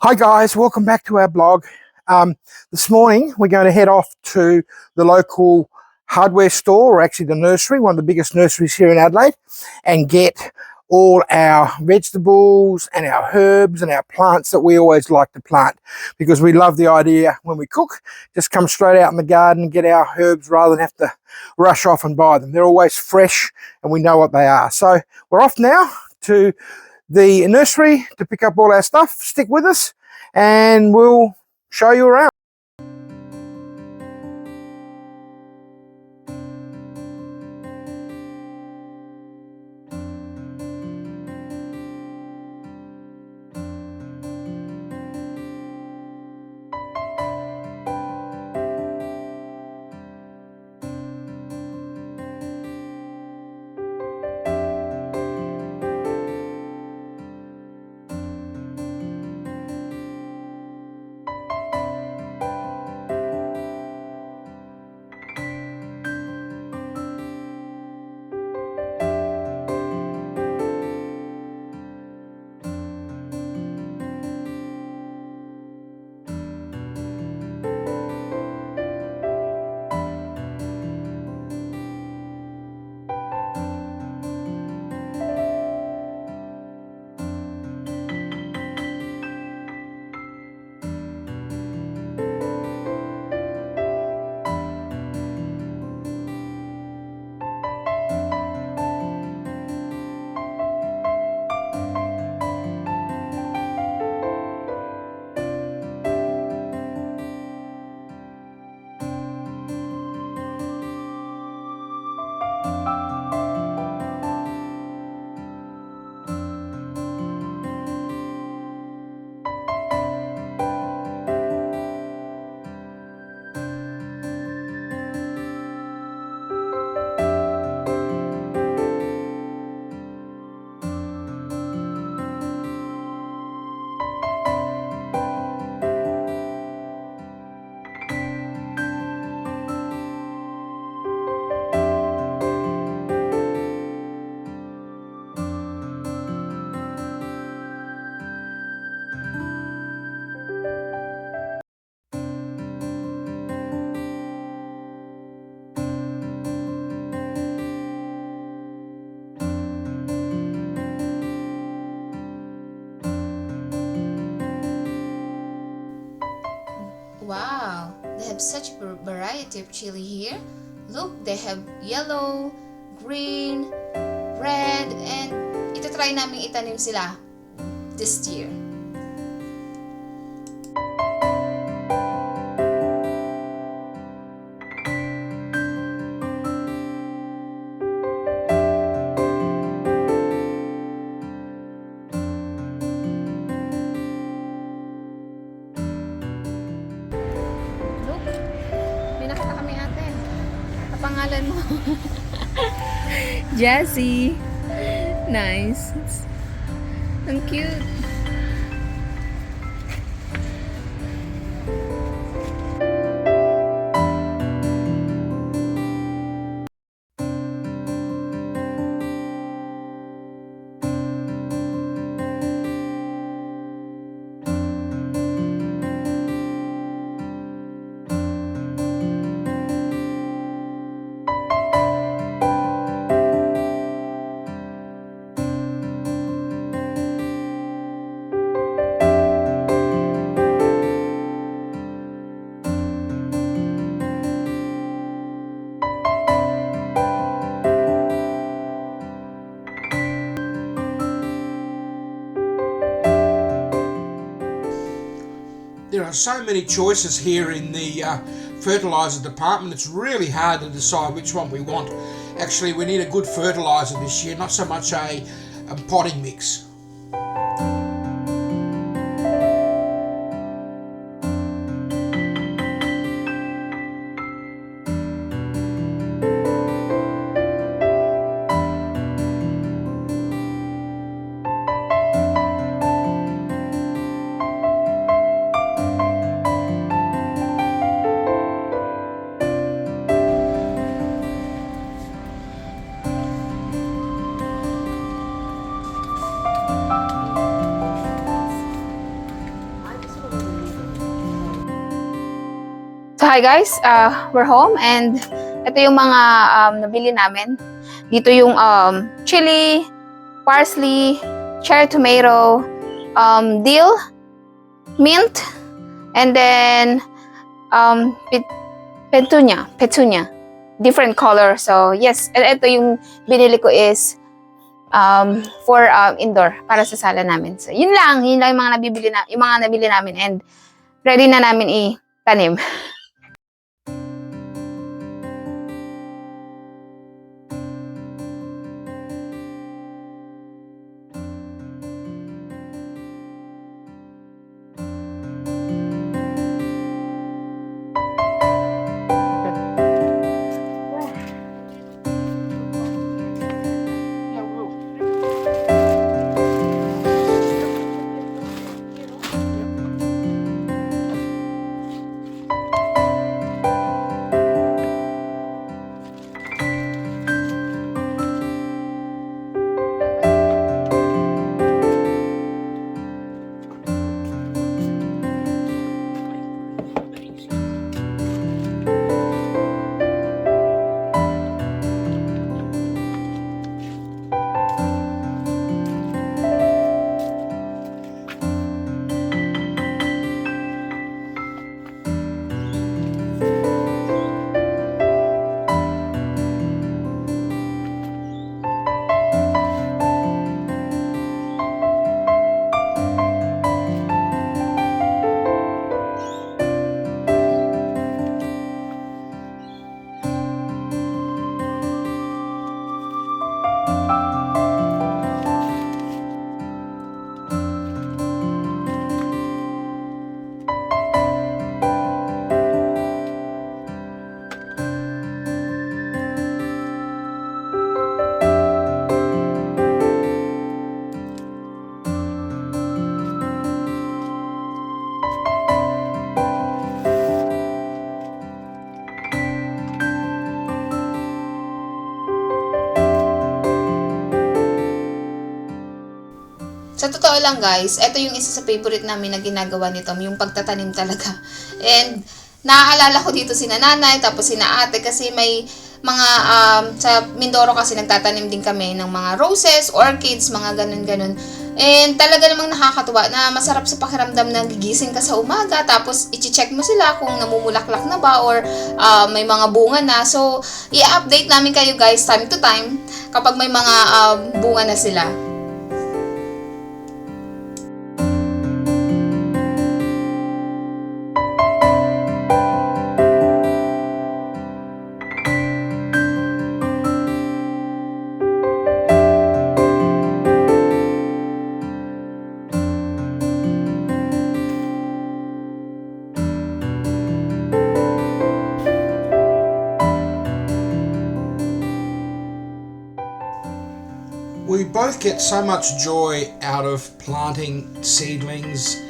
Hi guys, welcome back to our blog. This morning we're going to head off to the local hardware store, or actually the nursery, one of the biggest nurseries here in Adelaide, and get all our vegetables and our herbs and our plants that we always like to plant, because we love the idea when we cook, just come straight out in the garden and get our herbs rather than have to rush off and buy them. They're always fresh and we know what they are. So we're off now to the nursery to pick up all our stuff. Stick with us and we'll show you around. Wow, they have such a variety of chili here. Look, they have yellow, green, red, and itatry namin itanim sila this year. Look, may nakita kami ate. Ang pangalan mo? Jessie. Nice. Ang cute. There are so many choices here in the fertiliser department. It's really hard to decide which one we want. Actually, we need a good fertiliser this year, not so much a potting mix. hi guys, we're home and ito yung mga nabili namin. Dito yung chili, parsley, cherry tomato, dill, mint, and then petunia, different color. So yes, and ito yung binili ko is for indoor para sa sala namin. So yun lang yung mga nabili namin and ready na namin itanim. Sa totoo lang guys, ito yung isa sa favorite namin na ginagawa ni Tom, yung pagtatanim talaga. And naaalala ko dito sina nanay, tapos sina ate kasi may mga, sa Mindoro kasi nagtatanim din kami ng mga roses, orchids, mga ganun-ganun. And talaga namang nakakatuwa na masarap sa pakiramdam na gigising ka sa umaga, tapos i-check mo sila kung namumulaklak na ba or may mga bunga na. So, i-update namin kayo guys time to time kapag may mga bunga na sila. We both get so much joy out of planting seedlings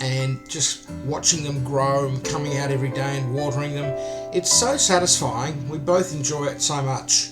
and just watching them grow and coming out every day and watering them. It's so satisfying. We both enjoy it so much.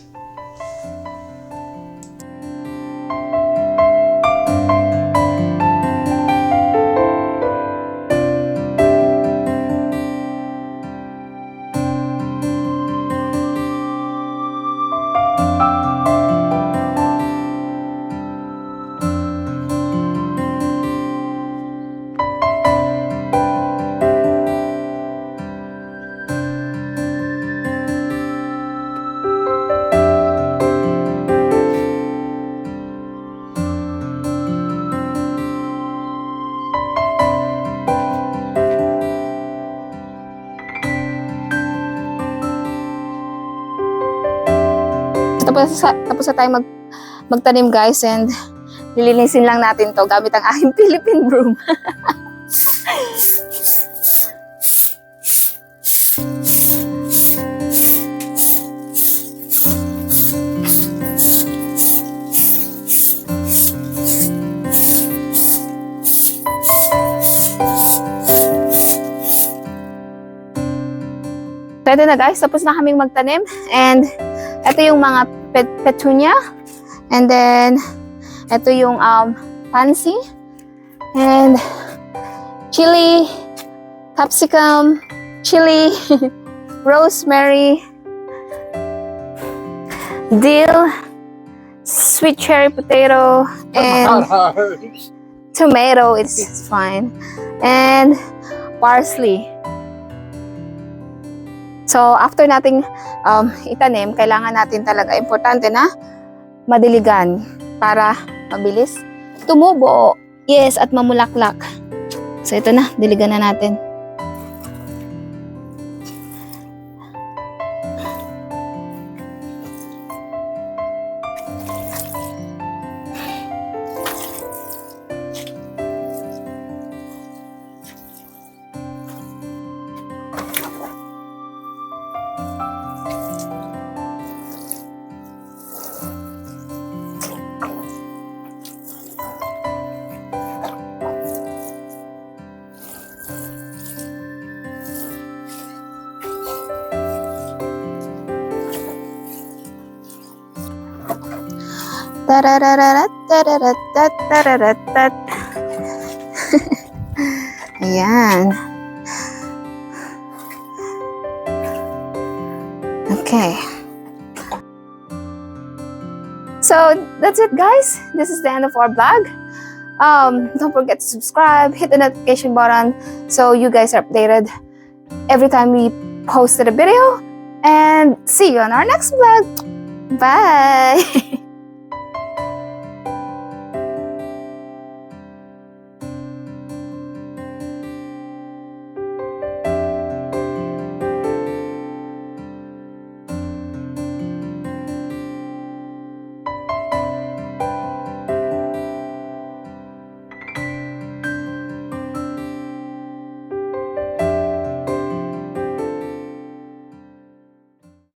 Tapos na tayo magtanim guys and lilinisin lang natin to gamit ang aking Philippine broom. Ready na guys, tapos na kaming magtanim and ito yung mga petunia and then ito yung pansy and chili, capsicum, chili, rosemary, dill, sweet cherry potato, and tomato, it's fine, and parsley. So, after nating itanim, kailangan natin talaga, importante na madiligan para mabilis tumubo. Yes, at mamulaklak. So, ito na, diligan na natin. Tararararat. Ayan. Okay. So, that's it guys. This is the end of our vlog. Don't forget to subscribe, hit the notification button so you guys are updated every time we posted a video. And see you on our next vlog. Bye!